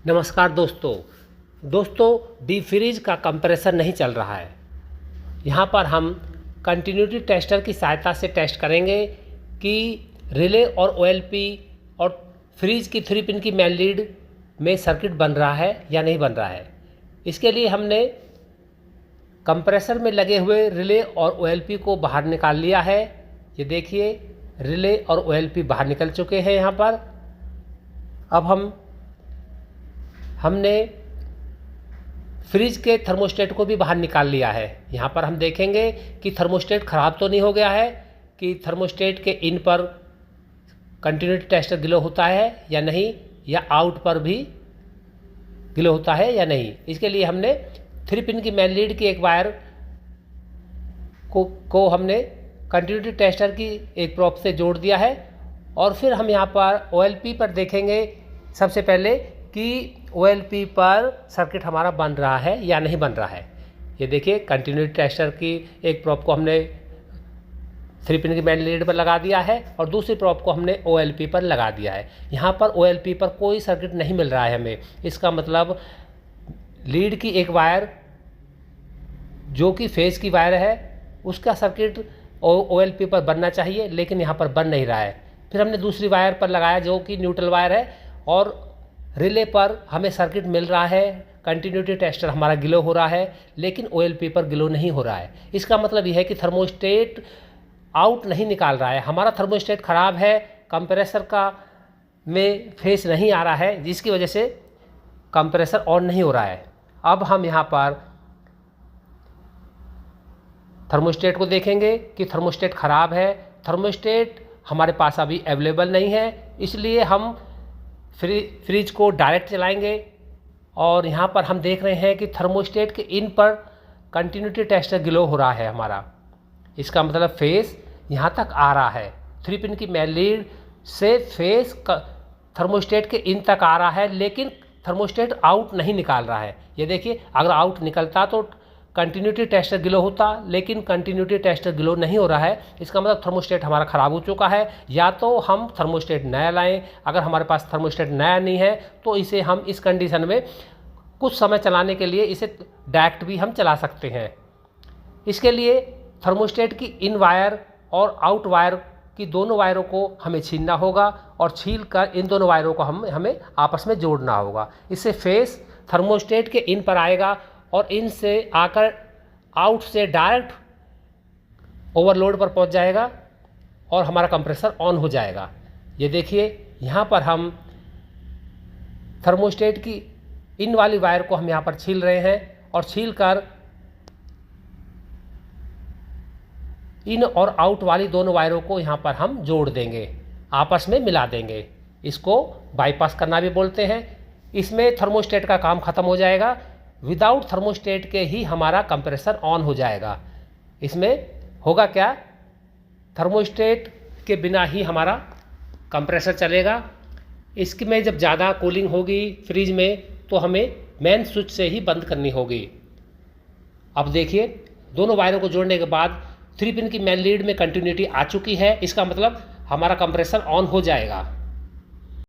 नमस्कार दोस्तों deep freeze का कंप्रेसर नहीं चल रहा है। यहाँ पर हम कंटिन्यूटी टेस्टर की सहायता से टेस्ट करेंगे कि रिले और ओएलपी और फ्रीज की 3 पिन की मेन लीड में सर्किट बन रहा है या नहीं बन रहा है। इसके लिए हमने कंप्रेसर में लगे हुए रिले और ओएलपी को बाहर निकाल लिया है। ये देखिए, रिले और ओएलपी बाहर निकल चुके हैं। यहाँ पर अब हमने फ्रिज के थर्मोस्टेट को भी बाहर निकाल लिया है। यहाँ पर हम देखेंगे कि थर्मोस्टेट ख़राब तो नहीं हो गया है, कि थर्मोस्टेट के इन पर कंटिन्यूटी टेस्टर ग्लो होता है या नहीं, या आउट पर भी ग्लो होता है या नहीं। इसके लिए हमने 3 पिन की मेन लीड की एक वायर को हमने कंटिन्यूटी टेस्टर की एक प्रोब से जोड़ दिया है। और फिर हम यहाँ पर ओएलपी पर देखेंगे सबसे पहले कि ओएलपी पर सर्किट हमारा बन रहा है या नहीं बन रहा है। ये देखिए, कंटिन्यूटी टेस्टर की एक प्रोब को हमने 3 पिन की मेन लीड पर लगा दिया है और दूसरी प्रोब को हमने ओएलपी पर लगा दिया है। यहाँ पर ओएलपी पर कोई सर्किट नहीं मिल रहा है हमें। इसका मतलब लीड की एक वायर जो कि फेज की वायर है उसका सर्किट ओएलपी पर बनना चाहिए, लेकिन यहाँ पर बन नहीं रहा है। फिर हमने दूसरी वायर पर लगाया जो कि न्यूट्रल वायर है, और रिले पर हमें सर्किट मिल रहा है, कंटिन्यूटी टेस्टर हमारा ग्लो हो रहा है, लेकिन ओएलपी पर ग्लो नहीं हो रहा है। इसका मतलब यह है कि थर्मोस्टेट आउट नहीं निकाल रहा है। हमारा थर्मोस्टेट ख़राब है, कंप्रेसर का में फेस नहीं आ रहा है, जिसकी वजह से कंप्रेसर ऑन नहीं हो रहा है। अब हम यहाँ पर थर्मोस्टेट को देखेंगे कि थर्मोस्टेट ख़राब है। थर्मोस्टेट हमारे पास अभी अवेलेबल नहीं है, इसलिए हम फ्रिज को डायरेक्ट चलाएंगे। और यहाँ पर हम देख रहे हैं कि थर्मोस्टेट के इन पर कंटिन्यूटी टेस्टर ग्लो हो रहा है हमारा। इसका मतलब फेस यहाँ तक आ रहा है। 3 पिन की मेन लीड से फेस थर्मोस्टेट के इन तक आ रहा है, लेकिन थर्मोस्टेट आउट नहीं निकाल रहा है। ये देखिए, अगर आउट निकलता तो कंटिन्यूटी टेस्टर ग्लो होता, लेकिन कंटिन्यूटी टेस्टर ग्लो नहीं हो रहा है। इसका मतलब थर्मोस्टेट हमारा ख़राब हो चुका है। या तो हम थर्मोस्टेट नया लाएं। अगर हमारे पास थर्मोस्टेट नया नहीं है तो इसे हम इस कंडीशन में कुछ समय चलाने के लिए इसे डायरेक्ट भी हम चला सकते हैं। इसके लिए थर्मोस्टेट की इन वायर और आउट वायर की दोनों वायरों को हमें छीलना होगा, और छील कर इन दोनों वायरों को हमें आपस में जोड़ना होगा। इससे फेस थर्मोस्टेट के इन पर आएगा और इन से आकर आउट से डायरेक्ट ओवरलोड पर पहुंच जाएगा और हमारा कंप्रेसर ऑन हो जाएगा। ये देखिए, यहाँ पर हम थर्मोस्टेट की इन वाली वायर को हम यहाँ पर छील रहे हैं, और छील कर इन और आउट वाली दोनों वायरों को यहाँ पर हम जोड़ देंगे, आपस में मिला देंगे। इसको बाईपास करना भी बोलते हैं। इसमें थर्मोस्टेट का काम ख़त्म हो जाएगा। विदाउट थर्मोस्टेट के ही हमारा कंप्रेसर ऑन हो जाएगा। इसमें होगा क्या, थर्मोस्टेट के बिना ही हमारा कंप्रेसर चलेगा। इसकी में जब ज़्यादा कूलिंग होगी फ्रिज में तो हमें मेन स्विच से ही बंद करनी होगी। अब देखिए, दोनों वायरों को जोड़ने के बाद 3 पिन की मेन लीड में कंटिन्यूटी आ चुकी है। इसका मतलब हमारा कंप्रेसर ऑन हो जाएगा।